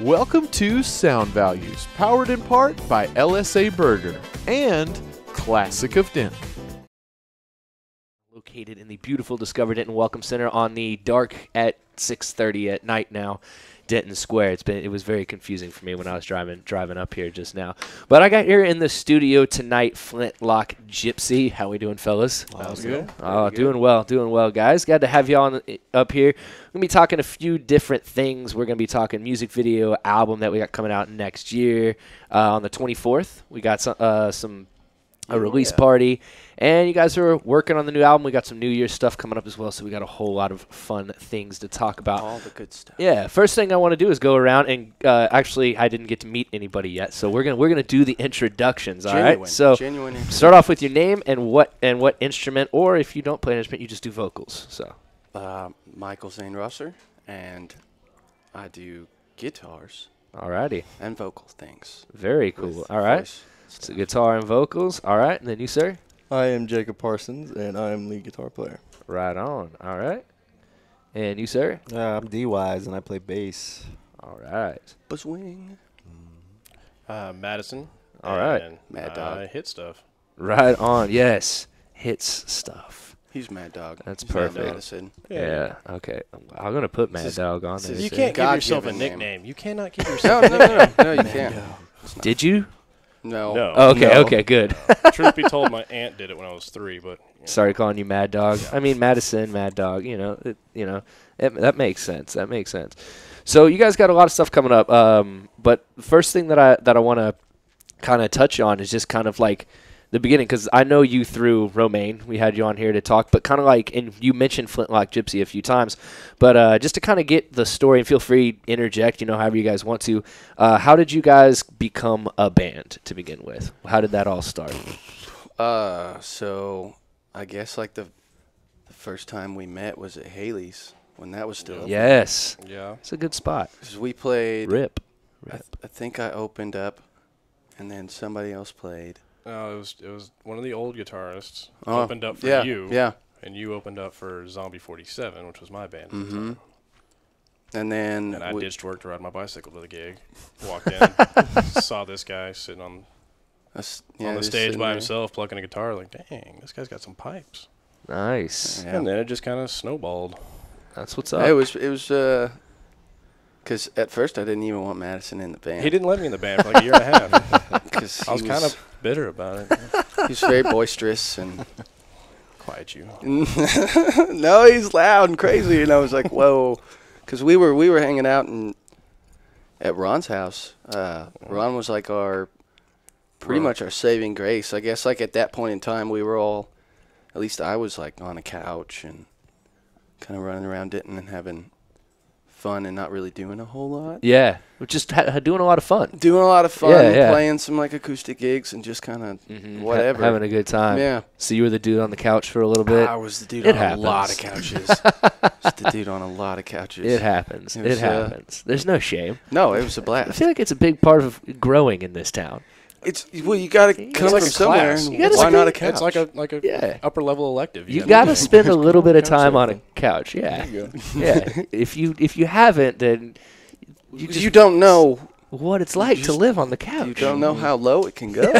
Welcome to Sound Values, powered in part by LSA Burger and Classic of Denton. Located in the beautiful Discover Denton Welcome Center on the dark at 6:30 at night now, Denton Square. It was very confusing for me when I was driving up here just now. But I got here in the studio tonight, FlintlockGypsy. How we doing, fellas? Good. Oh, doing well, guys. Glad to have y'all up here. We're going to be talking a few different things. We're going to be talking music video, album that we got coming out next year. On the 24th, we got a release party. And you guys are working on the new album. We got some New Year's stuff coming up as well, so we got a whole lot of fun things to talk about. All the good stuff. Yeah, first thing I want to do is go around and actually I didn't get to meet anybody yet, so we're gonna do the introductions. All right. So start off with your name and what instrument, or if you don't play an instrument, you just do vocals. So Michael Zane Rosser, and I do guitars. Alrighty. And vocal things. Very cool. All right. So guitar and vocals. All right. And then you, sir? I am Jacob Parsons, and I am lead guitar player. Right on. All right. And you, sir? I'm D-Wise, and I play bass. All right. Buzzwing. Madison. All right. And Mad Dog. Hit stuff. Right on. Yes. Hits stuff. He's Mad Dog. That's He's perfect. Mad Madison. Yeah. Okay. I'm going to put Mad Dog on there. You too. can't give yourself a God-given name. nickname. You cannot give No, yourself no, you can't. Did you? No. No. Oh, okay. No. Okay. Good. Truth be told, my aunt did it when I was 3, but Sorry calling you Mad Dog. I mean Madison, Mad Dog. That makes sense. That makes sense. So you guys got a lot of stuff coming up. But the first thing that I want to kind of touch on is just kind of like the beginning, because I know you through Romaine. We had you on here to talk, but kind of like, and you mentioned FlintlockGypsy a few times, but just to kind of get the story, and feel free to interject, however you guys want to. How did you guys become a band to begin with? How did that all start? So I guess like the first time we met was at Haley's when that was still open. Yes. yeah. It's a good spot. 'Cause we played. Rip. I think I opened up, and then somebody else played. No, it was one of the old guitarists Oh, opened up for yeah, you. Yeah. And you opened up for Zombie 47, which was my band. At the Mm-hmm. time. And then And I we- ditched work to ride my bicycle to the gig. Walked in, saw this guy sitting on us- the just stage sitting by there. himself plucking a guitar. Like, dang, this guy's got some pipes. Nice. Yeah. And then it just kind of snowballed. That's what's up. It was because at first I didn't even want Madison in the band. He didn't let me in the band for like a year and a half. Because I was kind of bitter about it. he's very boisterous and Quiet you. no, he's loud and crazy, and I was like, whoa, because we were hanging out at Ron's house. Ron was like pretty much our saving grace, I guess. Like at that point in time, we were all, at least I was like on a couch and kind of running around Denton and having fun and not really doing a whole lot. Yeah. We're just doing a lot of fun. Doing a lot of fun, Yeah. playing some like acoustic gigs and just kind of whatever. Having a good time. Yeah. So you were the dude on the couch for a little bit? I was the dude It on a lot happens. of couches. Just the dude on a lot of couches. It happens. It It was, happens. There's no shame. No, it was a I blast. feel like it's a big part of growing in this town. Well, you got to come like from a somewhere. class. And You gotta why not a spend- couch? It's like a Yeah. upper level elective. You gotta got do to it. spend a little bit of time on a Couch couch. Yeah. There you go. Yeah. If you haven't, then You don't know. what it's like to just- live on the couch. You don't know how low it can go.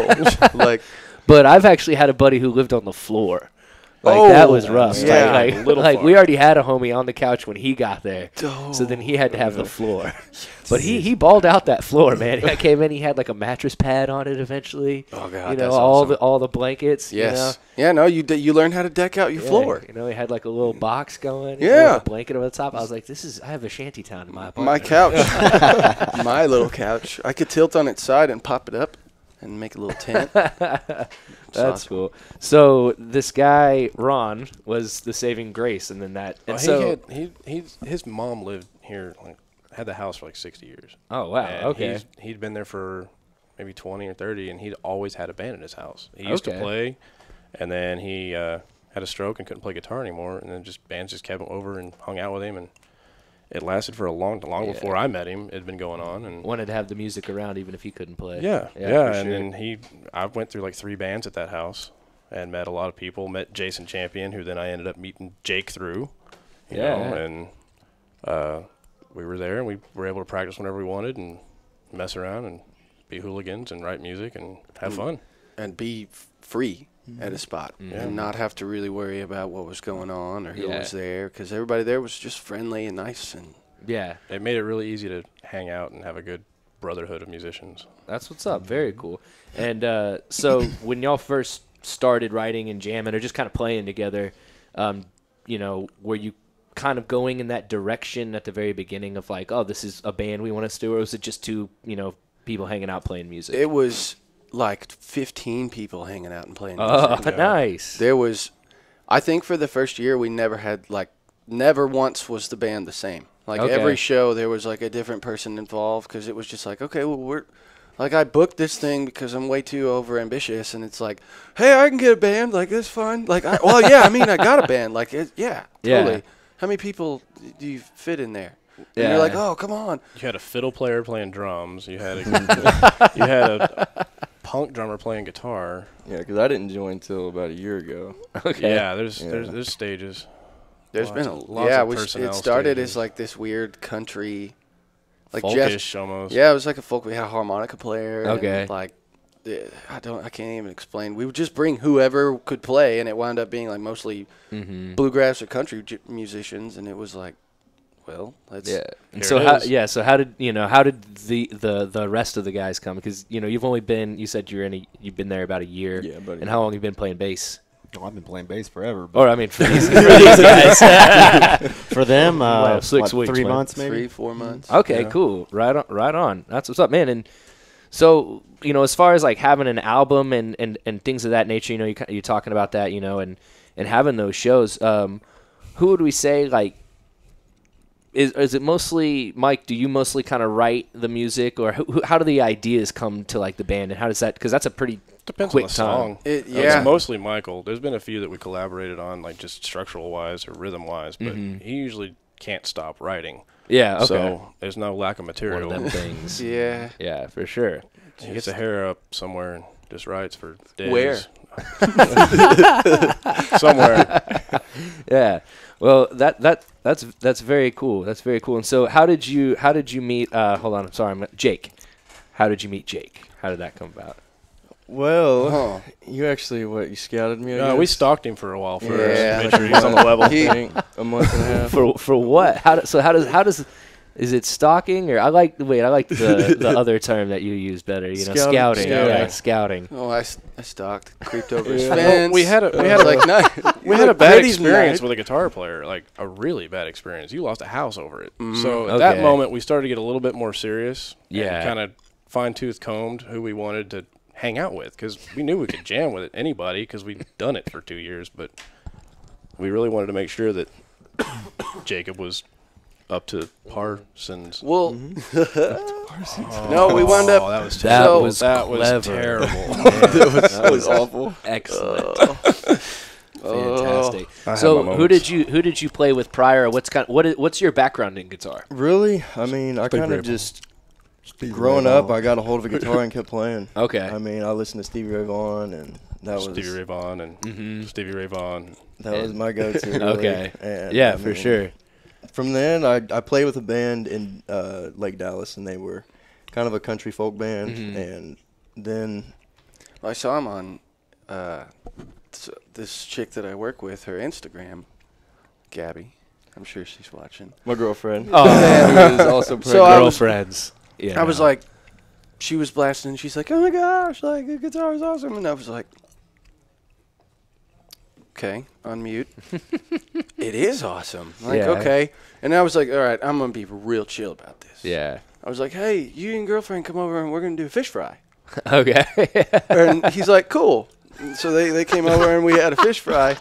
Like, But I've actually had a buddy who lived on the floor. Like, that was rough. yeah. Like, Little like far. we already had a homie on the couch when he got there. oh, So then he had to have the floor. But he balled out that floor, man. He came in, he had like a mattress pad on it eventually. Oh, God, you know, that's all awesome. the blankets. yes. Yeah, no, you learn how to deck out your You know? floor. You know, he had like a little box going. Yeah. With a blanket over the top. I was like, I have a shanty town in my apartment. My couch. My little couch. I could tilt on its side and pop it up and make a little tent. That's cool. So this guy Ron was the saving grace, and then that. And so, his mom lived here, like had the house for like 60 years. oh wow, And okay, he'd been there for maybe 20 or 30, and he'd always had a band in his house. He used Okay. to play, and then he had a stroke and couldn't play guitar anymore, and then bands just kept him over and hung out with him, and it lasted for long Yeah. before I met him. It had been going on, and wanted to have the music around even if he couldn't play. yeah, for and sure. then I went through like 3 bands at that house and met a lot of people. Met Jason Champion, who then I ended up meeting Jake through, you know, and we were there, and we were able to practice whenever we wanted and mess around and be hooligans and write music and have fun. And be free at a spot and not have to really worry about what was going on or who was there, because everybody there was just friendly and nice. And it made it really easy to hang out and have a good brotherhood of musicians. That's what's up. Very cool. And so when y'all first started writing and jamming or just kind of playing together, you know, were you kind of going in that direction at the very beginning of like, oh, this is a band we want to do, or was it just two, you know, people hanging out playing music? It was like 15 people hanging out and playing Oh, music. nice. There was, I think for the first year, we never had, like, never once was the band the same. Like, every show, there was, like, a different person involved, because it was just like, okay, well, like, I booked this thing because I'm way too over-ambitious, and it's like, hey, I can get a band, like, that's fine. Like, I got a band. Like, totally. Yeah. How many people do you fit in there? And Yeah. you're like, oh, come on. You had a fiddle player playing drums. You had a punk drummer playing guitar. Yeah, because I didn't join until about a year ago. Okay. Yeah, there's stages. There's Lots been of- lots of personnel it started stages. as like this weird country, like Folkish almost. Yeah, it was like a folk. We had a harmonica player. Okay. And like, I can't even explain. We would just bring whoever could play, and it wound up being like mostly bluegrass or country musicians, and it was like, well, let's. Yeah. And Here so it is. so how did the rest of the guys come? Because you know you've only been, you said you've been there about a year. Yeah, about a And year. how long have you been playing bass? Oh, I've been playing bass forever. But Or I mean for these guys. for them, Well, 6 weeks, 3 man. months maybe. 3-4 months. Okay, Yeah. cool. Right on. That's what's up, man. And so, you know, as far as like having an album and things of that nature, you know, you're talking about that, you know, and having those shows, who would we say, like, is it mostly, Mike, do you mostly kind of write the music, or how do the ideas come to like the band, and how does that, because that's a pretty Depends quick on the time. song. Yeah. It's mostly Michael. There's been a few that we collaborated on, like just structural wise or rhythm wise, but he usually can't stop writing. Yeah, okay. So there's no lack of One material. of them things. Yeah. Yeah, for sure. He gets a hair up somewhere and just writes for days. Where? Somewhere. Yeah. Well, that's very cool. That's very cool. And so, how did you meet? Hold on, I'm sorry, Jake. How did you meet Jake? How did that come about? Well, you actually, you scouted me? I No, we guess? stalked him for a while first. Yeah. Made sure he was on the level. I think a month and a half. For what? How does is it stalking, or I like the other term that you use better, you know, scouting. Scouting. Yeah, scouting. Oh, I stalked, creeped over his Yeah. fence. We had a like, no, we had a bad experience with a guitar player, like a really bad experience. You lost a house over it. So at that Okay. moment, we started to get a little bit more serious. Yeah. And kind of fine-tooth combed who we wanted to hang out with, because we knew we could jam with anybody because we'd done it for 2 years. But we really wanted to make sure that Jacob was up to Parsons. Well, Oh, no, we wound up. that was That terrible. was that was clever. terrible. That was awful. Excellent. Oh. Fantastic. I had So, my who moments. did you play with prior? What's your background in guitar? Really? I mean, I Big kind of ripple. just, growing up, I got a hold of a guitar and kept playing. Okay. I mean, I listened to Stevie Ray Vaughan, and that Stevie Ray Vaughan and Stevie Ray Vaughan. that was my go-to. Really. Okay. And, Yeah, I for mean, sure. From then, I played with a band in Lake Dallas, and they were kind of a country folk band. And then, I saw him on this chick that I work with, her Instagram, Gabby. I'm sure she's watching. my girlfriend, Oh. who is also pregnant. So I was- Girlfriends. Yeah. I was like, she was blasting, and she's like, oh my gosh, like, the guitar is awesome. And I was like, okay, unmute. It is awesome. Like, Yeah. okay. And I was like, all right, I'm going to be real chill about this. Yeah. I was like, hey, you and girlfriend come over, and we're going to do a fish fry. Okay. And he's like, cool. And so they came over, and we had a fish fry.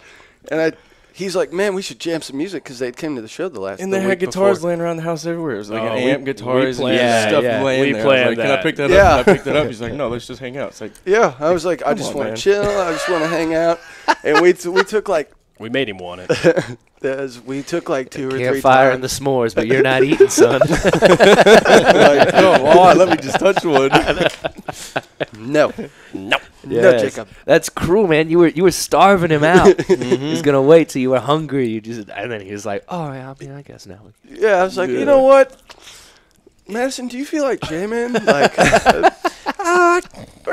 And he's like, man, we should jam some music, because they came to the show and they had guitars laying around the house everywhere. It was like Oh, an we- amp, we guitars, planned and that. stuff Yeah, laying we there. I was planned like, can I that. pick that Yeah. up? And I picked it up. He's like, no, let's just hang out. It's like, Yeah, I was like, I Come just on, want to man. chill. I just want to hang out. And we took like We made him want it. we took like 2 or 3 Campfire and times. the s'mores, but you're not eating, son. like, come on, let me just touch one. No, No. no, Yes. Jacob. That's cruel, man. You were starving him out. He's gonna wait till you were hungry. And then he was like, "Oh, yeah, I guess now." Yeah, I was like, Yeah. you know what? Madison, do you feel like jamming? Like, I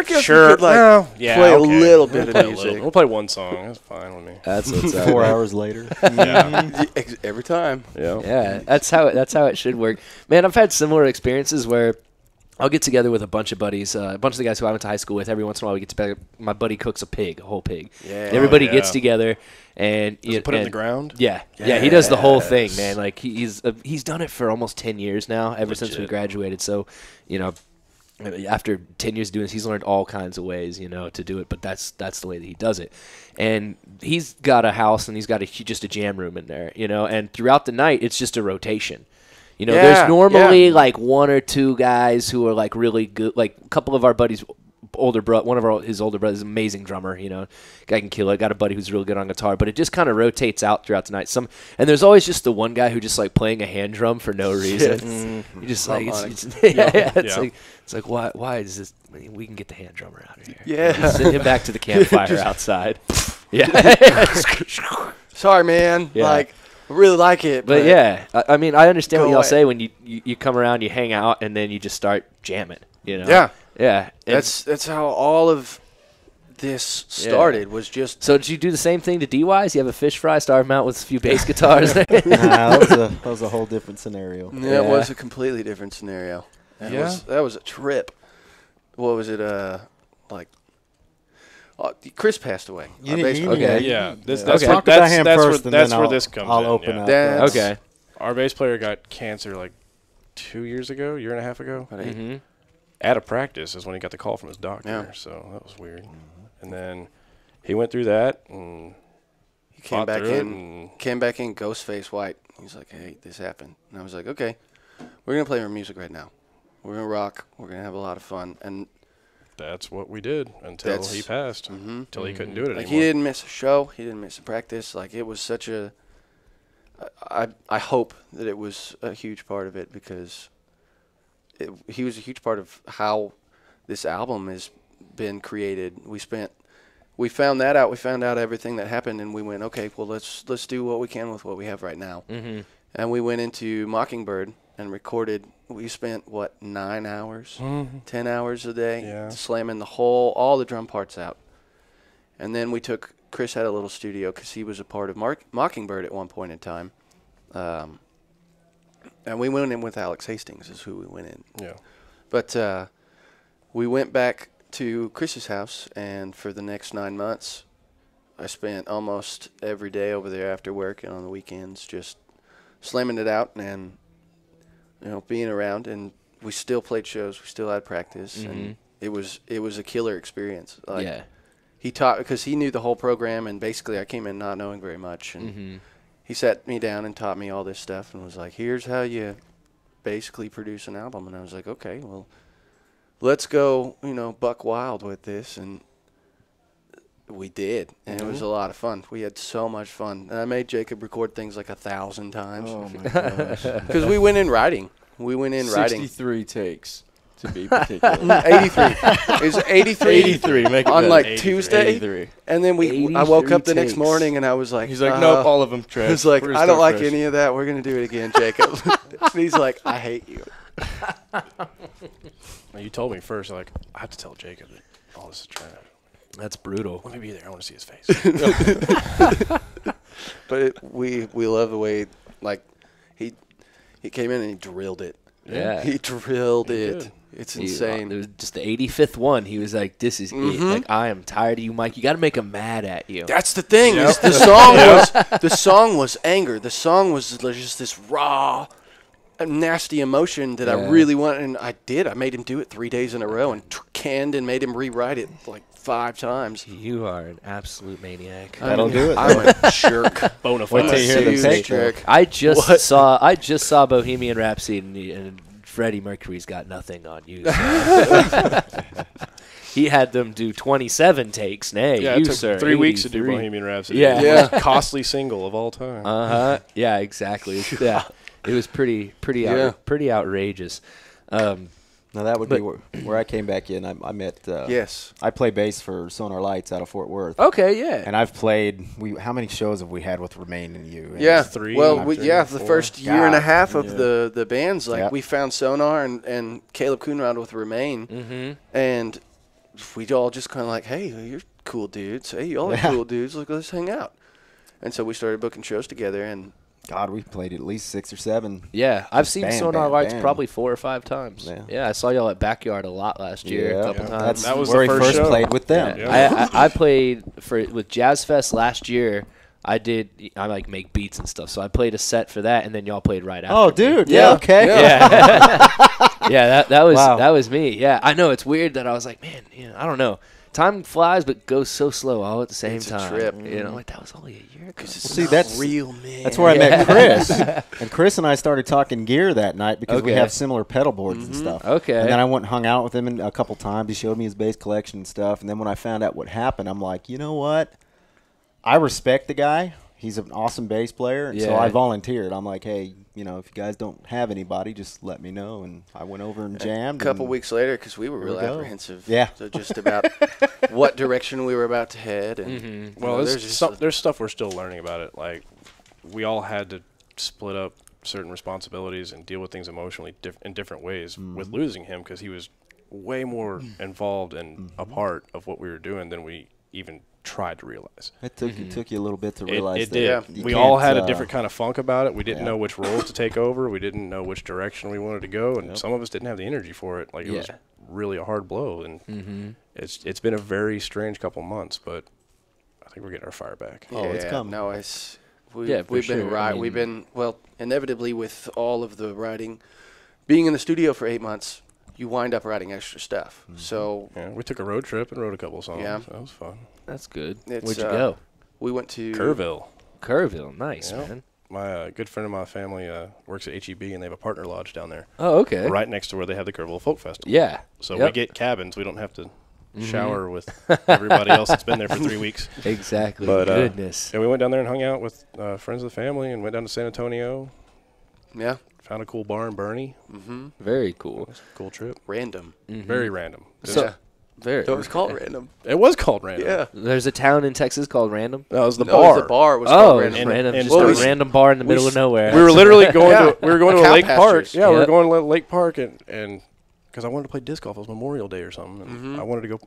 guess Sure. we could, like, No. Yeah, play okay. a little bit We'll play of a music. little. We'll play one song. That's fine with me. That's what's up. 4 hours later. Yeah. Every time. Yeah. Yeah, that's how it should work. Man, I've had similar experiences where I'll get together with a bunch of buddies, a bunch of the guys who I went to high school with. Every once in a while, we get together. My buddy cooks a whole pig. Yeah. And everybody Oh, gets yeah. together and Does he put it in the ground? Yeah, he does the whole thing, man. Like he's done it for almost 10 years now, ever since we Legit. graduated. So, after 10 years doing this, he's learned all kinds of ways, to do it. But that's the way that he does it. And he's got a house and he's got just a jam room in there, And throughout the night, it's just a rotation. There's normally like one or two guys who are like really good. Like a couple of our buddies, his older brother is an amazing drummer. Guy can kill it. Got a buddy who's real good on guitar, but it just kind of rotates out throughout the night. And there's always just the one guy who just like playing a hand drum for no reason. You just like it's like why is this? We can get the hand drummer out of here. Yeah. Send him back to the campfire outside. Yeah. Sorry, man. Yeah. Like, I really like it. But yeah, I mean, I understand what Go y'all away. say when you come around, you hang out, and then you just start jamming. Yeah. Yeah. And That's how all of this started, was just. so did you do the same thing to D-Wise? You have a fish fry, start him out with a few bass guitars. Nah, that was a whole different scenario. Yeah, it was a completely different scenario. That was a trip. What was it? Chris passed away. You Our need- bass you player. need- Yeah. Let's That's talk about him that's first, where, and that's then where this comes I'll in. open yeah. up. That's- Okay. Our bass player got cancer like 2 years ago, year and a half ago. About 8. Mm-hmm. Out of practice is when he got the call from his doctor. Yeah. So that was weird. And then he went through that and He came fought back through it in. and Came back in ghost face white. He's like, "Hey, this happened," and I was like, "Okay, we're gonna play our music right now. We're gonna rock. We're gonna have a lot of fun." And that's what we did until That's- he passed. Until he couldn't do it like, anymore. he didn't miss a show. He didn't miss a practice. Like, it was such a. I hope that it was a huge part of it, because he was a huge part of how this album has been created. We found that out. We found out everything that happened, and we went, okay, well, let's do what we can with what we have right now. Mm-hmm. And we went into Mockingbird and recorded. We spent 9 hours, 10 hours a day, Yeah. slamming all the drum parts out. And then Chris had a little studio, because he was a part of Mockingbird at one point in time. And we went in with Alex Hastings is who we went in. Yeah. But we went back to Chris's house, and for the next 9 months, I spent almost every day over there after work and on the weekends just slamming it out and being around. And we still played shows, we still had practice, and it was a killer experience. Like, Yeah. he taught, because he knew the whole program, and basically I came in not knowing very much, and he sat me down and taught me all this stuff and was like, "Here's how you basically produce an album." And I was like, "Okay, well, let's go, buck wild with this." And we did, and it was a lot of fun. We had so much fun, and I made Jacob record things like 1,000 times, Oh my gosh. because we went in writing. 63 takes, to be particular. 83. It was 83. 83, make it on better. like 83. Tuesday, 83. and then I woke 83 up the next takes. morning and I was like, He's like, nope, all of them trash. He's like, We're gonna "I don't start like fresh." any of that. We're gonna do it again, Jacob." And he's like, "I hate you." You told me first, like, I have to tell Jacob that all this is trash. That's brutal. Let me be there. I want to see his face. But we love the way, like, he came in and he drilled it. Yeah. He drilled it. did. It's It insane. was just the 85th one. He was like, "This is it. Like, I am tired of you, Mike. You got to make him mad at you." That's the thing. Yep. Is the song was anger. The song was just this raw, nasty emotion that I Yeah. really wanted, and I did. I made him do it 3 days in a row, and canned and made him rewrite it like 5 times. You are an absolute maniac. That'll do it. I'm a jerk. Bona Wait fide. till you hear the Huge tape. jerk. I just saw Bohemian Rhapsody, and Freddie Mercury's got nothing on you. So. He had them do 27 takes. Nay, Yeah, you it took sir. 3 weeks to do 83. Bohemian Rhapsody. Yeah. The most costly single of all time. Yeah, exactly. Yeah, it was pretty Yeah. pretty outrageous. Now that would be where I came back in. I met. Yes. I play bass for Sonar Lights out of Fort Worth. Okay, yeah. And I've played. How many shows have we had with Remain and You? Yeah, 3. Well, Three, the 4. first year and a half of Yeah. the bands, like we found Sonar and Caleb Coonrod with Remain, and we all just kind of like, hey, you're cool dudes. Hey, y'all are cool dudes. Let's hang out. And so we started booking shows together, and God, we played at least 6 or 7. Yeah, I've seen band, Sonar band, Lights band. probably 4 or 5 times. Yeah. I saw y'all at Backyard a lot last year, a couple times. That was where the we first show. played with them. Yeah. I played with Jazz Fest last year. I like make beats and stuff, so I played a set for that, and then y'all played right after. Oh, me. dude. Yeah. Okay. Yeah, yeah, that was Wow. that was me. Yeah, I know it's weird that I was like, man, I don't know. Time flies, but goes so slow all at the same It's a time. trip. Like that was only a year ago. See, that's real, man. That's where I met Chris. And Chris and I started talking gear that night because we Okay. have similar pedal boards and stuff. Okay. And then I went and hung out with him a couple times. He showed me his bass collection and stuff. And then when I found out what happened, I'm like, you know what? I respect the guy. He's an awesome bass player. And so Yeah. I volunteered. I'm like, hey, if you guys don't have anybody, just let me know. And I went over and jammed. A couple and weeks later, because we were real we go. apprehensive. Yeah. So just about what direction we were about to head. And Well, there's there's stuff we're still learning about it. Like, we all had to split up certain responsibilities and deal with things emotionally in different ways with losing him, because he was way more involved and a part of what we were doing than we even tried to realize. it took you a little bit to It realize that. did. Yeah. you We all can't, had a different kind of funk about it. We didn't yeah. know which roles to take over. We didn't know which direction we wanted to go, and some of us didn't have the energy for it. Like, it was really a hard blow, and it's been a very strange couple months, but I think we're getting our fire back. Oh, it's coming. No, for we've been sure. I mean- we've been inevitably with all of the writing, being in the studio for 8 months, you wind up writing extra stuff. So Yeah, we took a road trip and wrote a couple of songs. Yeah. That was fun. That's good. It's, Where'd you go? we went to Kerrville. Kerrville. Nice, Yeah. man. My good friend of my family works at HEB, and they have a partner lodge down there, Oh, okay. right next to where they have the Kerrville Folk Festival. Yeah. So Yep. we get cabins. We don't have to shower with everybody else that's been there for 3 weeks. Exactly. But, Goodness. And we went down there and hung out with friends of the family, and went down to San Antonio. Yeah. Found a cool bar in Bernie. Very cool. Cool trip. Random. Very random. So, very. So it was called Random. It was called random. Yeah. There's a town in Texas called Random. That was the No, it bar. was the bar was Oh, called Random. random. and Just well, a we- random bar in the middle of nowhere. We were literally going Yeah. to a Cow lake park. pastures. Yeah, we were Yep. going to Lake Park and because I wanted to play disc golf. It was Memorial Day or something, and I wanted to go.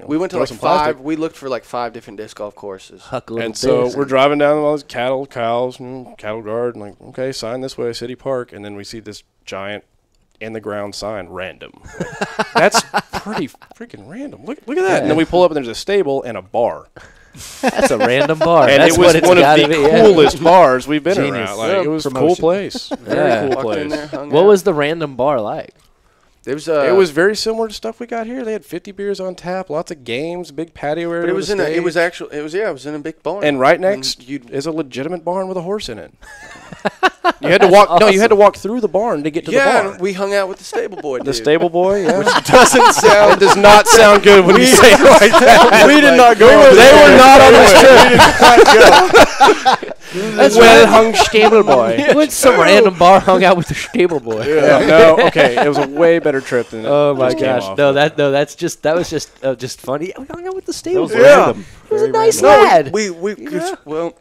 We went to throw like some 5. plastic. We looked for like 5 different disc golf courses. Huck a little And so bit. we're driving down all these cattle, cows, and cattle guard, and like, okay, sign this way, City Park, and then we see this giant in the ground sign, random. Like, that's pretty freaking random. Look at that. And then we pull up and there's a stable and a bar. That's a random bar. And That's it was what it's one of gotta the be, yeah. coolest bars we've been Genius. around. Like, it was a cool Promotion. place. Very Yeah. cool Walked in place. there, hung What out. was the random bar like? It was It was very similar to stuff we got here. They had 50 beers on tap, lots of games, big patio area. but it with was a in a it was stage. actually it was in a big barn. And right next is a legitimate barn with a horse in it. You had to walk. No, you had to walk through the barn to get to the yeah, bar. and we hung out with the stable boy. The dude. stable boy, yeah. Which doesn't sound. does not sound good when you say it like that. We did not go. They were not on this trip. That's well hung stable boy. We went to some random bar, hung out with the stable boy. Yeah, no, okay, it was a way better trip than. Oh my just came gosh! off No, of. that was just funny. We hung out with the stable was boy. random. He was a Very nice random. lad.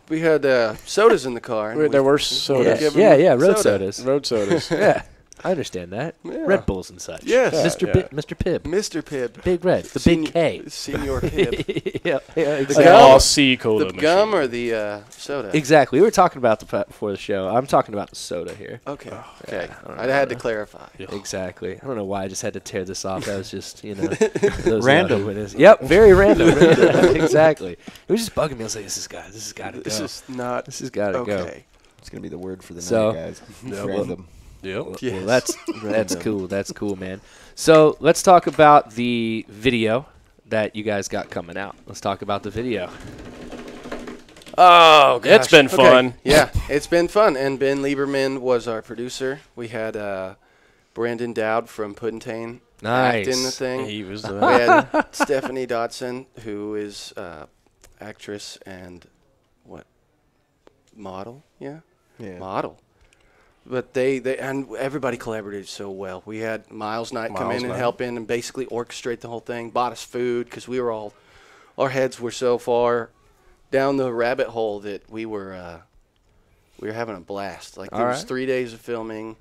We had sodas in the car. and There we- were sodas. give him yeah, road soda. sodas. Road sodas. Yeah, I understand that. Red Bulls and such. Yes. Mr. Yeah. Mr. Pibb, Mr. Pibb. Big Red, the Big K. Senior Pibb. yeah, Like exactly. an gum? all C cola The machine. gum or the soda? Exactly. We were talking about before the show. I'm talking about the soda here. Okay. Okay. I had to clarify. Exactly. I don't know why I just had to tear this off. That was just, those Random. who it is. Yep, very random. Exactly. It was just bugging me. I was like, this has got to go. This is not This has got to go. okay. It's going to be the word for the So- night, guys. Yeah, Random. Yep. Well, that's cool. That's cool, man. So let's talk about the video that you guys got coming out. Let's talk about the video. Oh, gosh. It's been fun. Yeah, it's been fun. And Ben Lieberman was our producer. We had Brandon Dowd from Puddintain act in the Nice. thing. He was We had Stephanie Dodson, who is actress and model? Yeah, Yeah. model. But they and everybody collaborated so well. We had Miles Knight come in and help in and basically orchestrate the whole thing. Bought us food because our heads were so far down the rabbit hole that we were having a blast. Like there was 3 days of filming,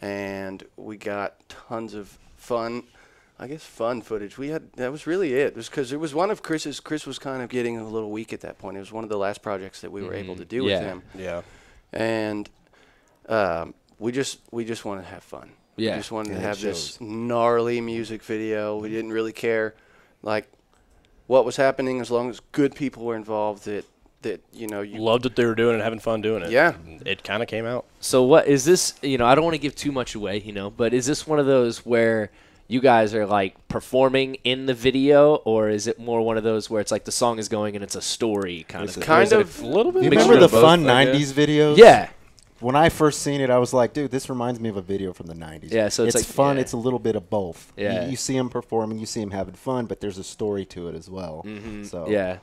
and we got tons of fun footage. That was really it. It was because it was one of Chris's. Chris was kind of getting a little weak at that point. It was one of the last projects that we were able to do with him. Yeah. And we just wanted to have fun. Yeah. We just wanted to have this gnarly music video. We didn't really care, like, what was happening as long as good people were involved. That you Loved what they were doing and having fun doing it. Yeah. It kind of came out. So what is this? I don't want to give too much away, but is this one of those where you guys are like performing in the video, or is it more one of those where it's like the song is going and it's a story kind of? Kind of a little bit. You remember the fun '90s videos? Yeah. When I first seen it, I was like, dude, this reminds me of a video from the '90s. Yeah, so it's like fun. It's a little bit of both. Yeah. You see them performing, you see them having fun, but there's a story to it as well. So Yeah.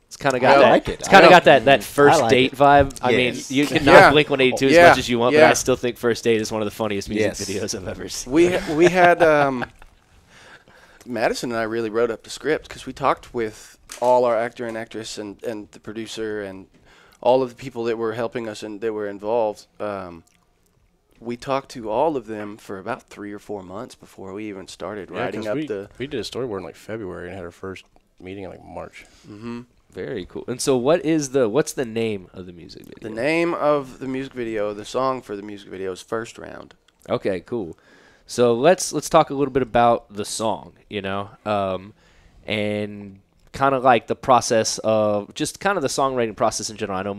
It's kind of got I like it. It's kind of got that first like date it. vibe. I Yes. mean, you can knock Blink 182 as much as you want, but Yeah. I still think First Date is one of the funniest music Yes. videos I've ever seen. we had Madison and I really wrote up the script because we talked with all our actor and actress and the producer and all of the people that were helping us and that were involved. We talked to all of them for about 3 or 4 months before we even started writing up we did a storyboard in like February and had our first meeting in like March. Mm-hmm. Very cool. And so what's the name of the music video? The name of the music video, the song for the music video is First Round. Okay, cool. So let's talk a little bit about the song, and kind of like the process of just kind of the songwriting process in general. I know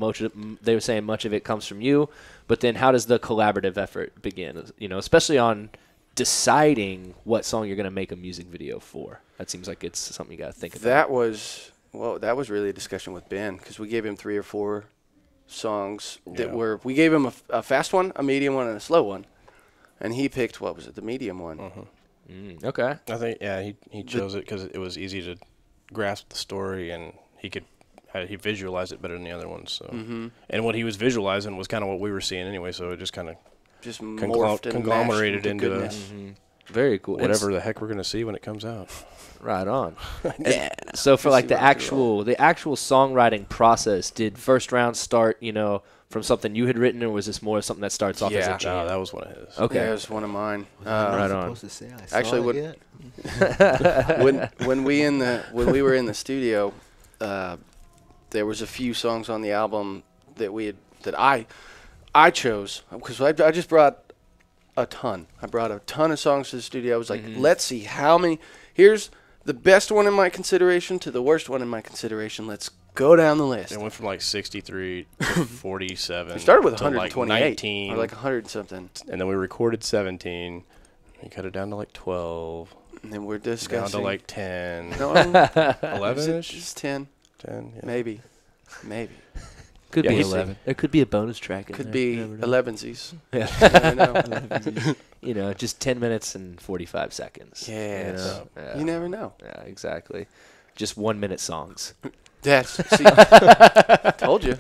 they were saying much of it comes from you, but then how does the collaborative effort begin? Especially on deciding what song you're going to make a music video for. That seems like it's something you got to think about. That was really a discussion with Ben because we gave him 3 or 4 songs we gave him a fast one, a medium one, and a slow one. And he picked, the medium one. Okay. I think, he chose it because it was easy to grasp the story, and he visualized it better than the other ones. So, and what he was visualizing was kind of what we were seeing anyway. So it just kind of morphed and conglomerated into goodness. Very cool. Whatever the heck we're gonna see when it comes out. Right on. Yeah. So for like the actual songwriting process, did First Round start, from something you had written, or was this more something that starts off as a jam? No, that was one of his. Okay. Yeah, it was one of mine. Right on. Actually, when we were in the studio, there was a few songs on the album that I chose because I just brought a ton. I brought a ton of songs to the studio. I was like, let's see how many. Here's the best one in my consideration to the worst one in my consideration. Let's go down the list. It went from like 63 to 47. We started with to like 128 19, or like 100 and something. And then we recorded 17. We cut it down to like 12. And then we're discussing. Down to like 10. No, 11-ish? It's 10. 10, yeah. Maybe. Could Yeah, be he's 11. There could be a bonus track in Could there. be You never know. 11sies. Yeah. You never know. Just 10 minutes and 45 seconds. Yes. Yeah. You never know. Yeah, exactly. Just 1 minute songs. See, told you.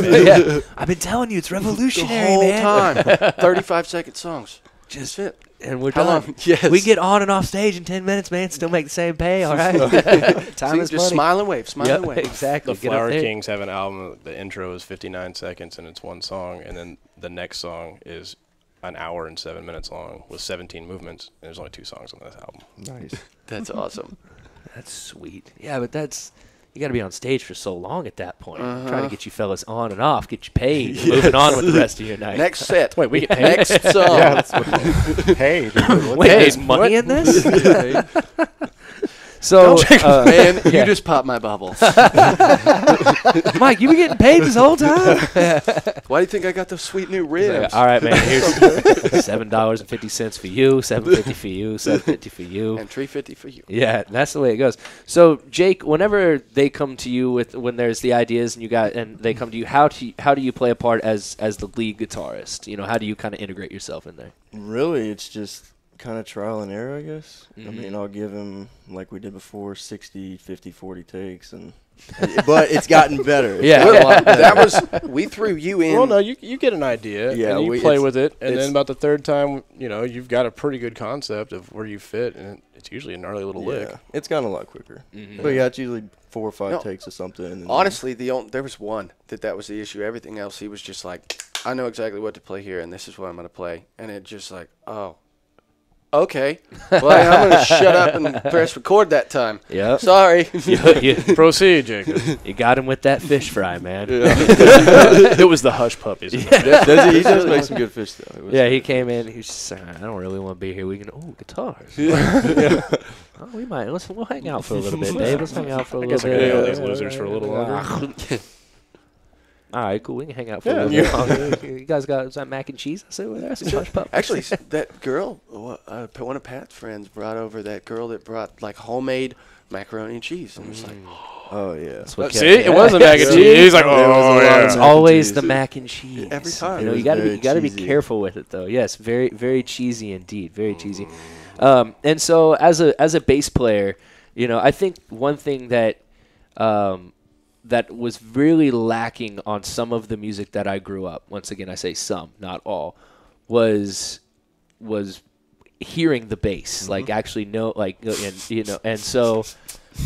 Yeah. I've been telling you, it's revolutionary, The whole time. 35-second songs. Just it. And we're How done. long? Yes. We get on and off stage in 10 minutes, man. Still make the same pay, all right? Time See, is just money. smile and wave. Smile Yep, and wave. exactly. The Get up Flower there. Kings have an album. The intro is 59 seconds, and it's one song. And then the next song is an hour and 7 minutes long with 17 movements. And there's only 2 songs on this album. Nice. That's awesome. That's sweet. Yeah, but you got to be on stage for so long at that point. Trying to get you fellas on and off, get you paid, moving on with the rest of your night. Next set. Wait, we get paid? Next song. Hey, Wait, there's money in this? So, Man, you just popped my bubble. Mike, you been getting paid this whole time? Why do you think I got those sweet new ribs? All right, man. Here's $7.50 for you, $7.50 for you, $7.50 for you, And $3.50 for you. Yeah, that's the way it goes. So, Jake, whenever they come to you when there's the ideas and they come to you, how do you play a part as the lead guitarist? How do you kind of integrate yourself in there? Really, it's just kind of trial and error, I guess. I mean, I'll give him, like we did before, 60, 50, 40 takes, but it's gotten better. That was we threw you in. Well, no, you get an idea, Yeah, and you play with it, and then about the third time, you've got a pretty good concept of where you fit, and it's usually a gnarly little lick. It's gotten a lot quicker. But yeah, it's usually 4 or 5 takes of something. And honestly, there was one that was the issue. Everything else, he was just like, I know exactly what to play here, and this is what I'm going to play. And it just like, oh, okay. Well, I'm going to shut up and press record that time. Yep. Sorry. Proceed, Jacob. You got him with that fish fry, man. It was the hush puppies. He does make some good fish, though. Yeah, he came in. He was just saying, I don't really want to be here. We can, guitars. Oh, we'll hang out for a little bit, Dave. Let's hang out for a little I guess I bit. can hang out with these losers for a little longer. All right, cool. We can hang out for a little bit longer. You guys got some mac and cheese? I said, well, that's some hush puppies. Actually, that girl, one of Pat's friends brought over that girl that brought like homemade macaroni and cheese. And it was like, oh, yeah. That's what See, it was a mac and cheese. He's like, oh, yeah. It's always the mac and cheese. Every time. You got to be careful with it, though. Yes, very, very cheesy indeed. Very cheesy. And so as a bass player, I think one thing that that was really lacking on some of the music that I grew up. Once again, I say some, not all. Was hearing the bass, like actually and so.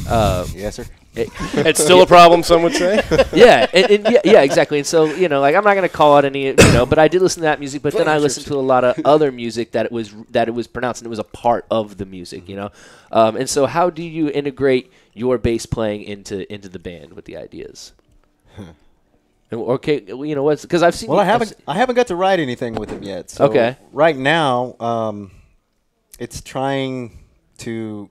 Yes, sir. It's still a problem, some would say. Yeah, yeah, exactly. And so, I'm not going to call out any, but I did listen to that music. But then I listened to a lot of other music that it was pronounced and it was a part of the music, And so, how do you integrate your bass playing into the band with the ideas? Okay, what's because I've seen. Well, I haven't got to write anything with him yet. So okay. Right now, it's trying to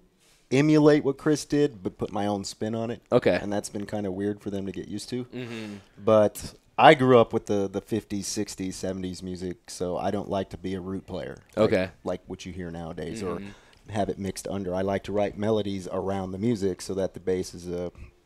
emulate what Chris did, but put my own spin on it. Okay. And that's been kind of weird for them to get used to. Mm-hmm. But I grew up with the 50s, 60s, 70s music, so I don't like to be a root player. Okay. Like what you hear nowadays, or have it mixed under. I like to write melodies around the music so that the bass is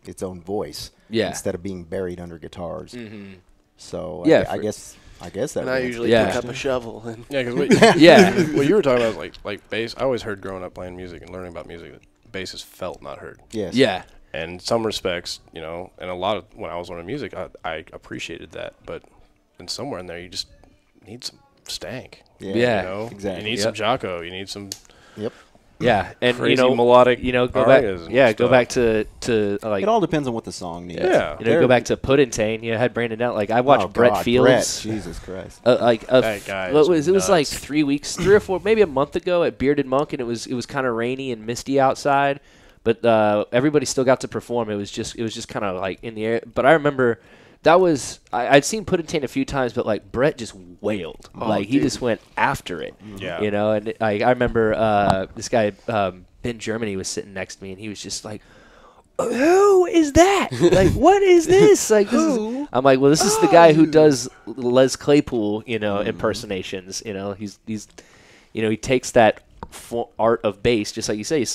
its own voice. Yeah. Instead of being buried under guitars. Mm-hmm. So yeah, I guess that. And I usually pick up a shovel and what you were talking about was like bass. I always heard growing up playing music and learning about music that bass is felt, not heard. Yes. Yeah. And in some respects, and a lot of when I was learning music, I appreciated that. But then somewhere in there, you just need some stank. Yeah. Exactly. You need some Jocko. You need some. Yep. Yeah, and crazy melodic. Go back. Go back to like. It all depends on what the song needs. Yeah. Go back to Puddintain. You had Brandon down. Like I watched Brett Fields. Brett, Jesus Christ. That guy. It was like 3 weeks, 3 or 4, maybe a month ago at Bearded Monk, and it was kind of rainy and misty outside, but everybody still got to perform. It was just kind of like in the air. But I remember. That was I'd seen Puddintain a few times, but like Brett just wailed, he just went after it. Yeah, and I remember this guy Ben Germany was sitting next to me, and he was just like, "Who is that? Like, what is this? Like, I'm like, well, this is the guy who does Les Claypool, impersonations. He's he takes that art of bass, just like you say,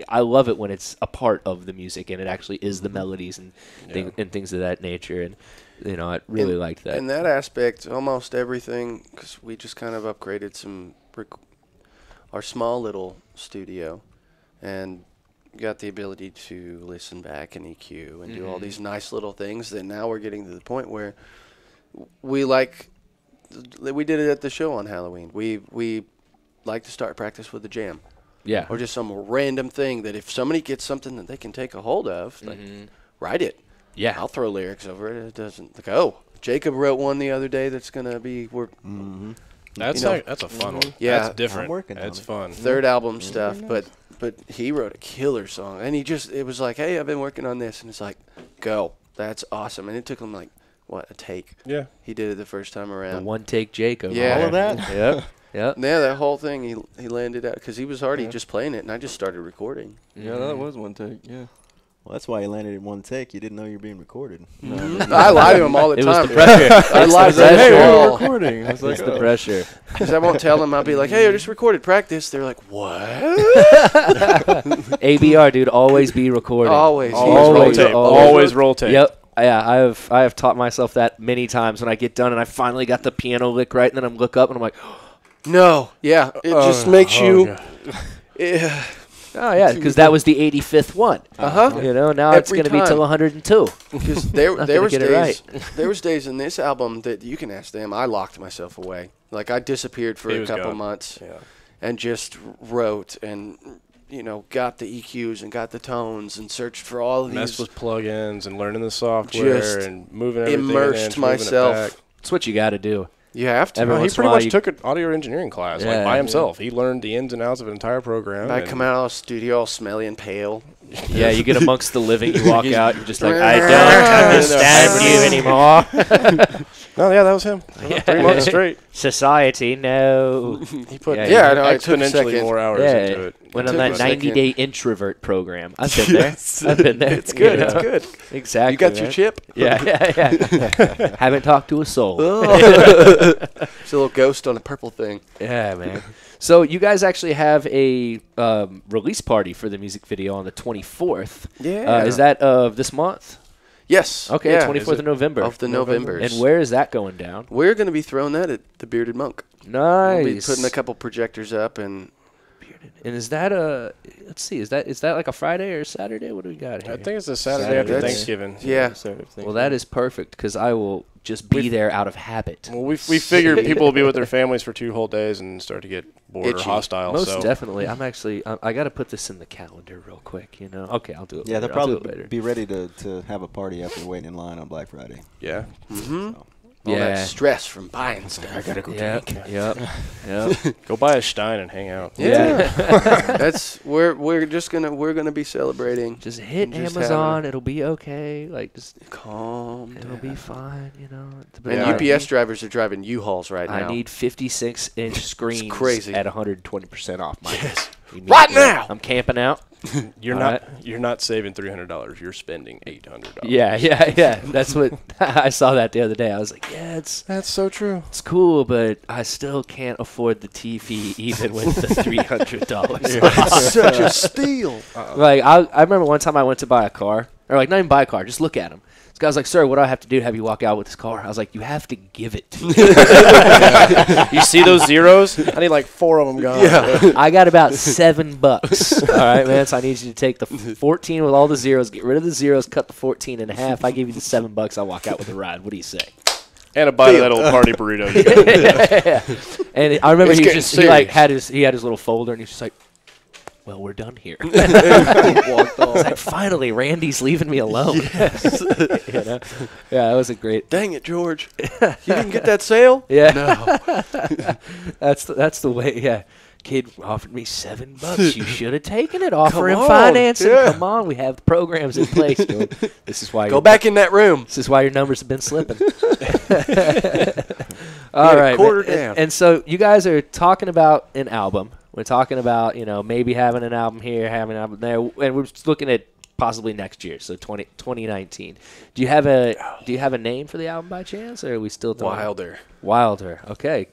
I love it when it's a part of the music and it actually is the melodies and things of that nature. And, I really liked that. In that aspect, almost everything, because we just kind of upgraded our small little studio and got the ability to listen back and EQ and do all these nice little things that now we're getting to the point where we did it at the show on Halloween. We like to start practice with a jam. Yeah. Or just some random thing that if somebody gets something that they can take a hold of, like, write it. Yeah. I'll throw lyrics over it. It doesn't, Jacob wrote one the other day that's going to be, that's a fun one. Yeah. That's different. I'm working It's on it. fun. Third album stuff, but he wrote a killer song. And it was like, hey, I've been working on this. And it's like, go. That's awesome. And it took him like, a take? Yeah. He did it the first time around. The one take Jacob. Yeah. All of that? Yep. Yep. Yeah, that whole thing, he landed out because he was already just playing it, and I just started recording. Yeah, that was one take. Yeah. Well, that's why you landed in one take. You didn't know you were being recorded. I lie to him all the It time. was the pressure. I lie to pressure. them Hey, we're all. recording. I was like, It's the pressure. Because I won't tell them. I'll be like, hey, I just recorded practice. They're like, what? ABR, dude, always be recording. Always. Always roll tape. Yep. Yeah, I have taught myself that many times when I get done and I finally got the piano lick right, and then I look up and I'm like, No, yeah, it just makes you. God. Yeah. Oh yeah, because that was the 85th one. Uh-huh. You know, now it's Every going to be till time. 102. Because there gonna was get it days, there was days in this album that you can ask them. I locked myself away. Like I disappeared for He a was couple gone. months, Yeah. and just wrote and got the EQs and got the tones and searched for all of Messed these. with plugins and learning the software Just and moving everything in immersed inch, moving it myself. back. That's what you got to do. You have to. Every Well, he once in a pretty while much you- took an audio engineering class Yeah. by himself. He learned the ins and outs of an entire program. I and come out of the studio all smelly and pale. Yeah, you get amongst the living, you walk out, you're just like, I don't understand you anymore. No, yeah, that was him. 3 months straight. Society, no. He put Yeah, I know, it took a exponentially second. more hours Yeah, into it. went on took that a second. 90-day introvert program. I've been there. I've been there. It's good. You It's know? good. Exactly. You got your man. chip? Yeah. Haven't talked to a soul. It's a little ghost on a purple thing. Yeah, man. So you guys actually have a release party for the music video on the 24th. Yeah. Is that of this month? Yes. Okay, yeah. 24th of November. Of the Novembers. And where is that going down? We're going to be throwing that at the Bearded Monk. Nice. We'll be putting a couple projectors up and And is that let's see, is that like a Friday or a Saturday? What do we got here? I think it's a Saturday after That's- Thanksgiving. yeah. Well, that is perfect because I will just be there out of habit. Well, we figured people will be with their families for 2 whole days and start to get bored or Itchy. hostile. Most so definitely. I'm actually, I got to put this in the calendar real quick, you know. Okay, I'll do it Yeah, later. they'll I'll do it probably later. be ready to have a party after waiting in line on Black Friday. yeah. all Yeah. that stress from buying stuff. I gotta go Yep. Go buy a Stein and hang out. Yeah. That's we're gonna be celebrating. Just hit Just Amazon. It'll be okay. Like, just Calm it'll down. be fine, you know. And Yeah. UPS drivers are driving U-Hauls right now. I need 56-inch screens crazy. at 120% off my Right now! I'm camping out. You're All not right. you're not saving $300. You're spending $800. Yeah. That's what I saw that the other day. I was like, yeah, it's so true. cool, but I still can't afford the TV even with the $300. Such a steal. Like I remember one time I went to buy a car, or like not even buy a car, just look at him. This guy's like, "Sir, what do I have to do to have you walk out with this car?" I was like, "You have to give it to me." You see those zeros? I need like 4 of them gone. Yeah. I got about $7. All right, man. So I need you to take the 14 with all the zeros, get rid of the zeros, cut the 14 in half. I give you the $7. I walk out with a ride. What do you say? And a bite of that old party burrito. You got. And I remember It's he getting just he like serious. had his little folder, and he's just like, "Well, we're done here." Walked off. It's like, finally, Randy's leaving me alone. You know? Yeah, that was a great. Dang it, George! You didn't get that sale? Yeah, No. that's the way. Yeah, kid offered me $7. You should have taken it. Offer him on, financing. yeah. Come on, we have the programs in place, dude. This is why Go back in that room. This is why your numbers have been slipping. All Had a right, quarter man. down. And so you guys are talking about an album. We're talking about, maybe having an album here, having an album there, and we're just looking at possibly next year, so 2019. Do you have a name for the album by chance, or are we still talking? Wilder. Okay.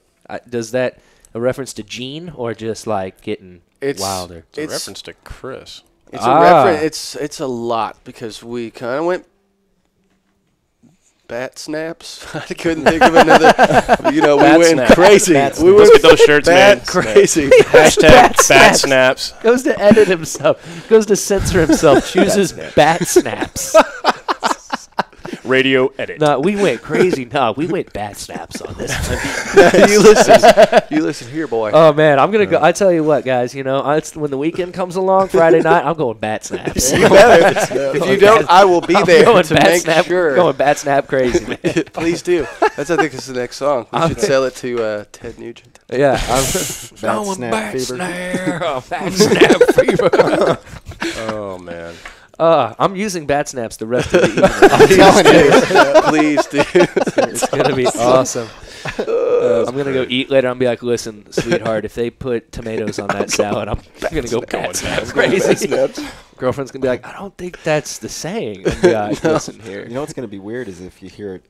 Does that a reference to Gene or just like getting wilder? It's a reference to Chris. It's a reference. It's a lot because we kind of went bat snaps. I couldn't think of another. We Bat went snap. crazy. Bat We Let's went get those shirts bat made. crazy. Hashtag bat snaps. Goes to edit himself. Goes to censor himself. Chooses bat snaps. Radio edit. No, we went crazy. No, we went bat snaps on this one. You listen here, boy. Oh man, I'm gonna go. I tell you what, guys. It's when the weekend comes along, Friday night, I'm going bat snaps. You better. If you don't, I will be I'm there going to bat make snap, sure. Going bat snap crazy, man. Please do. I think it's the next song. We should sell it to Ted Nugent. Yeah, Bat snap fever. bat snap fever. Oh man. I'm using bat snaps the rest of the evening. I'm telling you. Please do. It's gonna be awesome. I'm gonna go eat later. I'm gonna be like, listen, sweetheart, if they put tomatoes on that salad, I'm gonna go bat snap crazy. Girlfriend's gonna be like, I don't think that's the saying. And be like, listen here. You know what's going to be weird is if you hear it,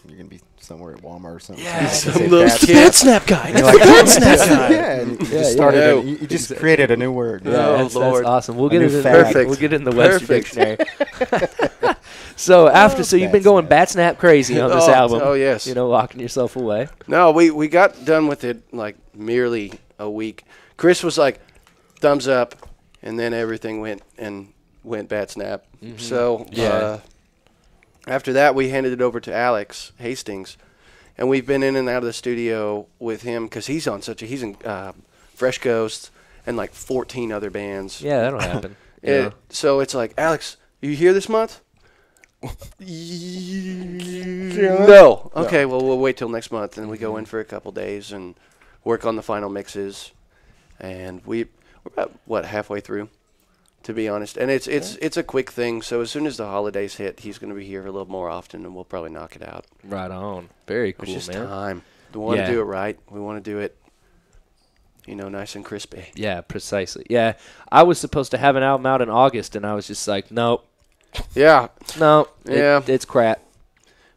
you're going to be somewhere at Walmart or something. Yeah, Those the bat snap guy. You're like, bat snap guy. Yeah, and you just started. yeah. You just created a new word. Yeah, Oh, that's Lord. awesome. We'll A get new it in fact. we'll get it in the Webster Perfect. dictionary. So you've been going bat snap crazy on this album. Oh, yes. You know, locking yourself away. No, we got done with it like merely a week. Chris was like, thumbs up, and then everything went bat snap. Mm-hmm. So after that, we handed it over to Alex Hastings, and we've been in and out of the studio with him because he's in Fresh Ghost and like 14 other bands. Yeah, that'll happen. So it's like, Alex, you here this month? No. Okay, well, we'll wait till next month, and we go in for a couple days and work on the final mixes. And we're about, halfway through, to be honest. And it's a quick thing, so as soon as the holidays hit, he's going to be here a little more often, and we'll probably knock it out. Right on. Very cool, It's just man. time. We want to do it right. We want to do it, nice and crispy. Yeah, precisely. Yeah, I was supposed to have an album out in August, and I was just like, nope. Yeah. No. Yeah. It's crap.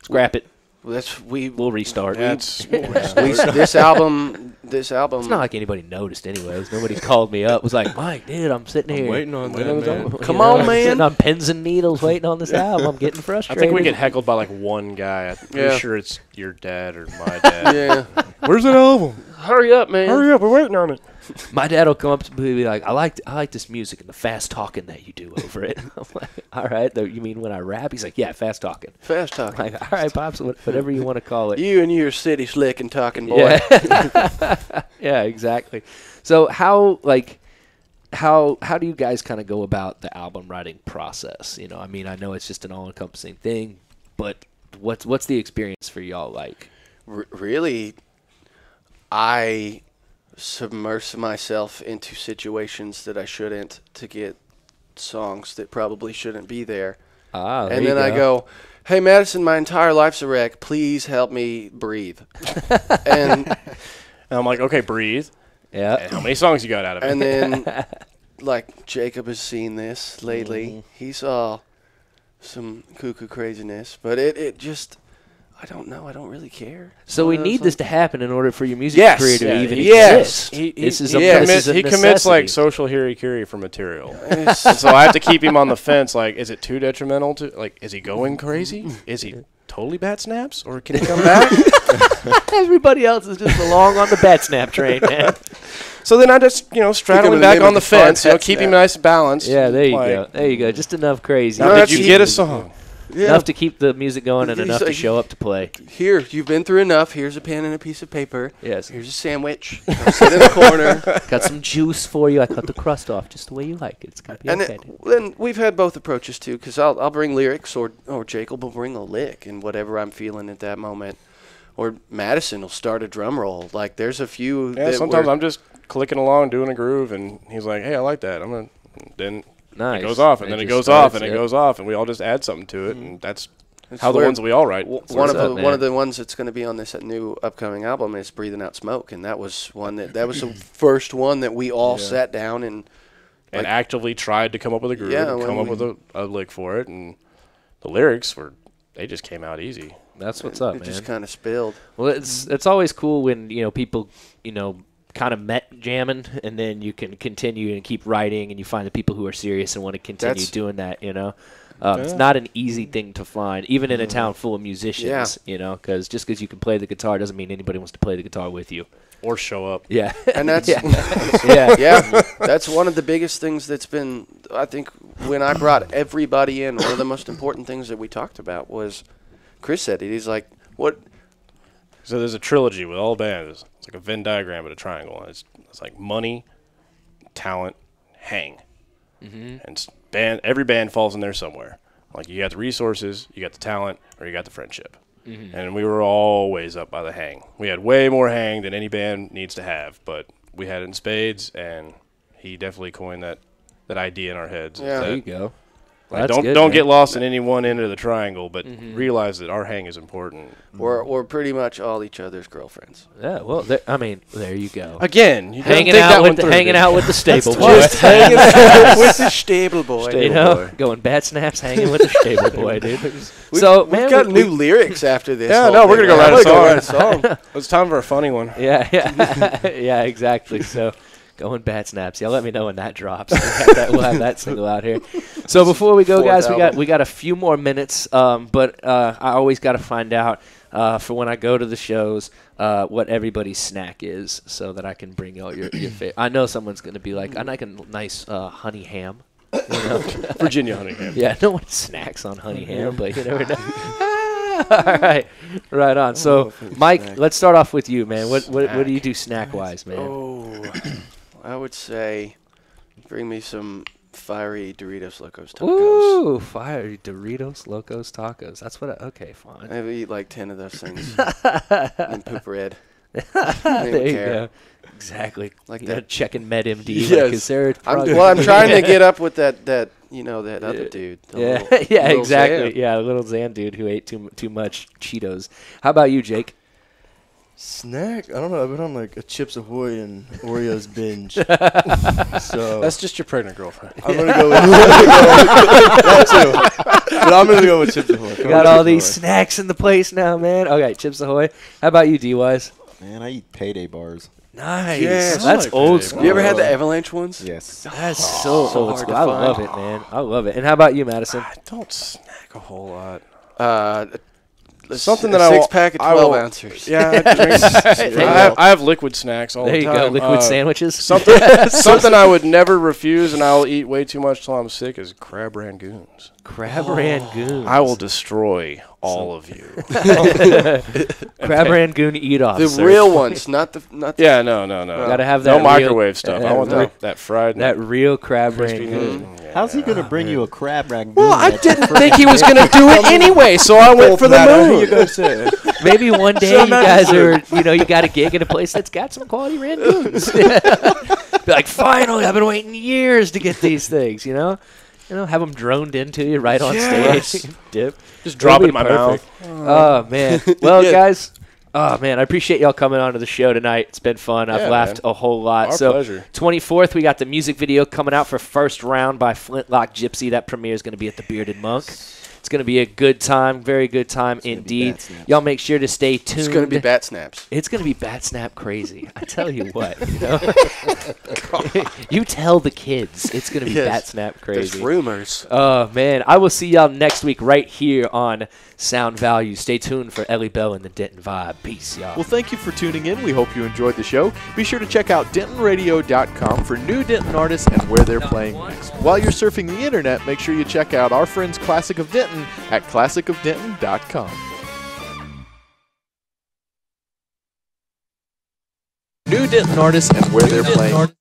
Scrap it. Well, We'll restart. this album. It's not like anybody noticed anyways. Nobody called me up. Was like, Mike, dude, I'm sitting here. waiting on that, man. Come on, I'm man. sitting on pins and needles waiting on this album. I'm getting I frustrated. think we get heckled by like one guy. I'm pretty sure it's your dad or my dad. Yeah. Where's that album? Hurry up, man. Hurry up, we're waiting on it. My dad will come up to me and be like, I like this music and the fast talking that you do over it. I'm like, all right, you mean when I rap? He's like, yeah, fast talking. Fast talking. I'm like, all right, Pops, whatever you want to call it. You and your city slick and talking boy. Yeah, yeah, exactly. So how do you guys kind of go about the album writing process? I mean, I know it's just an all-encompassing thing, but what's the experience for y'all like? Really, I submerge myself into situations that I shouldn't to get songs that probably shouldn't be there. And then I go, hey, Madison, my entire life's a wreck. Please help me breathe. and I'm like, okay, breathe. Yeah. And how many songs you got out of it? And then, like, Jacob has seen this lately. He saw some cuckoo craziness. But it just, I don't know. I don't really care. So we need this to happen in order for your music Yes. career to Yeah. even Yes. exist. He This is he commits like necessity. social hiri-kiri for material. And so I have to keep him on the fence. Like, is it too detrimental to, like, is he going crazy? Is he totally bat snaps? Or can he come back? Everybody else is just along on the bat snap train, man. So then I just, straddle him back on the fence, Bat keep snap. him nice and balanced. Yeah, there you Like, go. There you go. Just enough crazy. Now, No, did that's you he- get a song? Enough to keep the music going and He's enough to like- show up to play. Here, you've been through enough. Here's a pen and a piece of paper. Yes. Here's a sandwich. Go sit in the corner. Got some juice for you. I cut the crust off just the way you like it. It's going to be And okay. then we've had both approaches too, because I'll bring lyrics, or Jacob will bring a lick and whatever I'm feeling at that moment, or Madison will start a drum roll. Like there's a few. Yeah, that sometimes were- I'm just clicking along, doing a groove, and he's like, hey, I like that. Then Nice. it goes off, and It then it just goes off, starts, and it yep. goes off, and we all just add something to it, and that's It's how the where- ones that we all write. One what's of up, the man. one of the ones that's going to be on this new upcoming album is "Breathing Out Smoke," and that was one that was the first one that we all sat down and And like- actively tried to come up with a groove, Yeah, and come when up with a lick for it, and the lyrics they just came out easy. That's what's up, it man. just kind of spilled. Well, it's always cool when people kind of met jamming, and then you can continue and keep writing, and you find the people who are serious and want to continue That's- doing that. It's not an easy thing to find, even in a town full of musicians. Yeah. Because just because you can play the guitar doesn't mean anybody wants to play the guitar with you. Or show up. Yeah, And that's yeah. yeah, that's one of the biggest things that's been. I think when I brought everybody in, one of the most important things that we talked about was Chris said it. He's like, "What? So there's a trilogy with all bands. It's like a Venn diagram, but a triangle. And it's like money, talent, hang. And every band falls in there somewhere. Like you got the resources, you got the talent, or you got the friendship. And we were always up by the hang. We had way more hang than any band needs to have, but we had it in spades, and he definitely coined that idea in our heads. Yeah. There you go. Like, That's don't good, don't man. get lost in any one end of the triangle, but realize that our hang is important. We're pretty much all each other's girlfriends." Yeah, well, there you go. Again, you Hanging think that out one with the, through, hanging dude. out with the stable boy. Just hanging out with the stable boy. Going bat snaps, hanging with the stable boy, dude. So We've man, got new lyrics after this. Yeah, whole no, we're thing. gonna go I'm write a gonna go song. write a song. It's time for a funny one. Yeah, yeah, exactly. So, Going Bat Snaps. Yeah, let me know when that drops. We'll have that single out here. So before we go, guys, we got a few more minutes. But I always got to find out for when I go to the shows what everybody's snack is, so that I can bring all your favorite. I know someone's gonna be like, I like a nice honey ham. You know? Virginia honey ham. Yeah, no one snacks on honey ham, but you never know. All right, right on. So, Mike, let's start off with you, man. What do you do snack wise, man? Oh, I would say bring me some fiery Doritos Locos Tacos. Ooh, fiery Doritos Locos Tacos. That's what. Okay, fine. I would eat like 10 of those things and poop red. There you go. Exactly. Like that. that. Checking MedMD. Yes. Like, is there I'm trying to get up with that other dude. Yeah, Little, yeah, little exactly. Zan. Yeah, the little Zan dude who ate too much Cheetos. How about you, Jake? Snack? I don't know. I've been on like a Chips Ahoy and Oreos binge. So That's just your pregnant girlfriend. I'm gonna go with that too. But I'm gonna go with Chips Ahoy. Come Got on, all Chips these Ahoy. snacks in the place now, man. Okay, Chips Ahoy. How about you, D-Wise? Man, I eat payday bars. Nice. Yes. That's I like old Payday school. You ever had the avalanche ones? Yes. That's so so old hard school. to I love find. it, man. I love it. And how about you, Madison? I don't snack a whole lot. Something that a I will- six-pack of I will- 12 ounces. Yeah, I drink. I have liquid snacks all There the you time. go. Liquid sandwiches. Something I would never refuse, and I'll eat way too much till I'm sick, is crab rangoons. Crab Rangoon. I will destroy all of you. Crab Rangoon eat off. The real ones, not the. Yeah, no. Gotta have No that microwave stuff. I real- want that fried. that real Crab crispy Rangoon. good. Yeah. How's he gonna bring you a crab rangoon? Well, I that's didn't free? think he was gonna do it anyway, so I went for the You moon. go say. Maybe one day you guys are, you got a gig in a place that's got some quality Rangoons. Be like, finally, I've been waiting years to get these things, have them droned into you right on stage. Dip. Just drop it in my Perfect. mouth. Oh, man. Well, guys, I appreciate y'all coming on to the show tonight. It's been fun. I've Yeah, laughed man. a whole lot. Our So, pleasure. 24th, we got the music video coming out for First Round by FlintlockGypsy. That premiere is going to be at the Bearded Monk. It's going to be a good time, very good time indeed. bat snaps. Y'all make sure to stay tuned. It's going to be bat snaps. It's going to be bat snap crazy. I tell you what, you tell the kids it's going to be Yes. bat snap There's crazy. rumors. Oh, man. I will see y'all next week right here on Sound Value. Stay tuned for Ellie Bell and the Denton Vibe. Peace, y'all. Well, thank you for tuning in. We hope you enjoyed the show. Be sure to check out DentonRadio.com for new Denton artists and where they're playing next. While you're surfing the internet, make sure you check out our friends Classic of Denton at classicofdenton.com. New Denton artists and where they're playing.